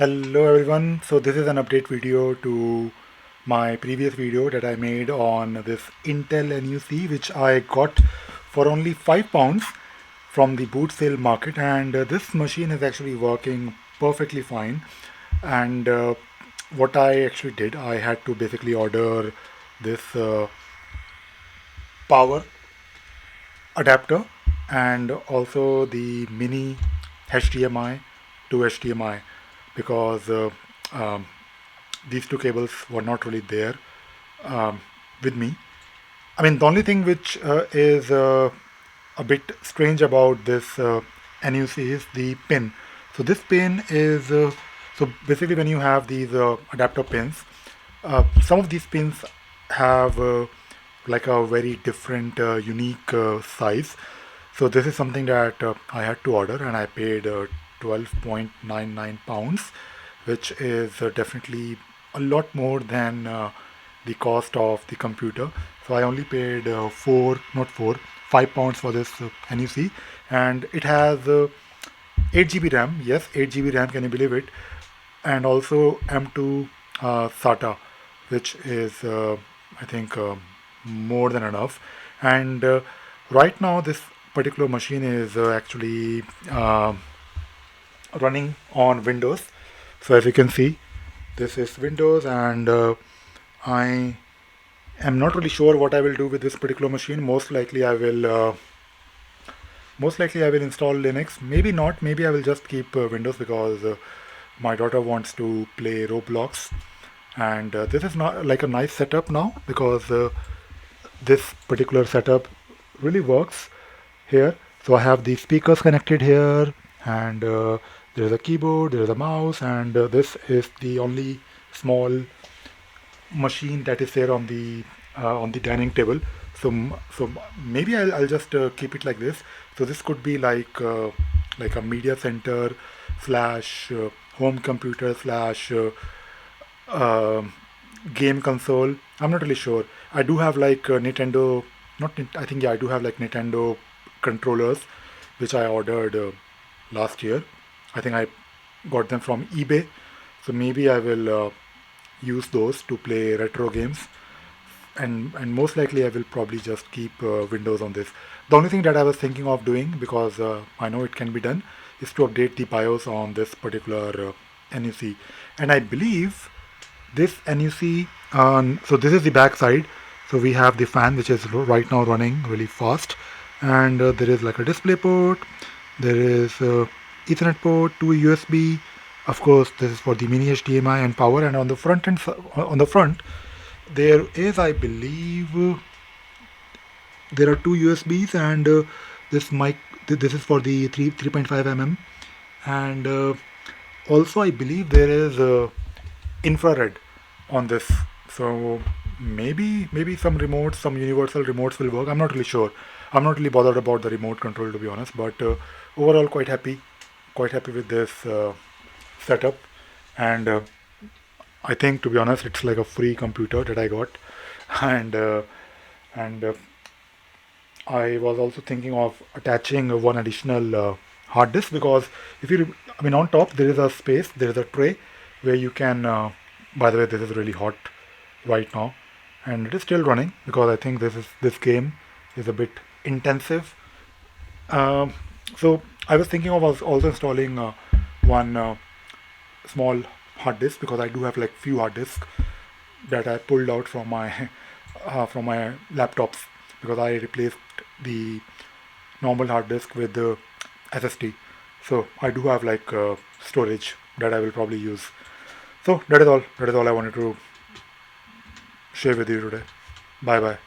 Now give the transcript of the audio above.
Hello everyone. So this is an update video to my previous video that I made on this Intel NUC, which I got for only £5 from the boot sale market, and this machine is actually working perfectly fine. And what I actually did, I had to basically order this power adapter and also the mini HDMI to HDMI because um, these two cables were not really there with me. I mean, the only thing which is a bit strange about this NUC is the pin. So this pin is so basically when you have these adapter pins, some of these pins have like a very different, unique size. So this is something that I had to order, and I paid 12.99 pounds, which is definitely a lot more than the cost of the computer. So I only paid not four, £5 for this NUC, and it has 8 GB RAM. Yes, 8 GB RAM. Can you believe it? And also M2 SATA, which is I think more than enough. And right now, this particular machine is actually running on Windows. So as you can see, this is Windows, and I am not really sure what I will do with this particular machine. Most likely I will install Linux. Maybe not. Maybe I will just keep Windows because my daughter wants to play Roblox, and this is not like a nice setup now because this particular setup really works here. So I have the speakers connected here, and there is a keyboard, there is a mouse, and this is the only small machine that is there on the dining table. So maybe I'll just keep it like this. So this could be like a media center slash home computer slash uh, game console. I'm not really sure. I do have like Nintendo, not I think, yeah, I do have like Nintendo controllers, which I ordered last year. I think I got them from eBay. So maybe I will use those to play retro games, and most likely I will probably just keep Windows on this. The only thing that I was thinking of doing, because I know it can be done, is to update the BIOS on this particular NUC. And I believe this NUC, so this is the back side. So we have the fan, which is right now running really fast, and there is like a display port, there is Ethernet port, two USB. Of course, this is for the mini HDMI and power. And on the front end, on the front, there is, I believe, there are two USBs, and this mic. This is for the 3.5 mm, and also I believe there is infrared on this. So maybe some remotes, some universal remotes will work. I'm not really sure. I'm not really bothered about the remote control, to be honest. But overall, quite happy with this setup, and I think, to be honest, it's like a free computer that I got, and I was also thinking of attaching one additional hard disk, because I mean, on top there is a space, there is a tray where you can. By the way, this is really hot right now, and it is still running because I think this game is a bit intensive. Um, so I was thinking of also installing one small hard disk, because I do have like few hard disks that I pulled out from my laptops, because I replaced the normal hard disk with the SSD. So I do have like storage that I will probably use. So that is all. That is all I wanted to share with you today. Bye bye.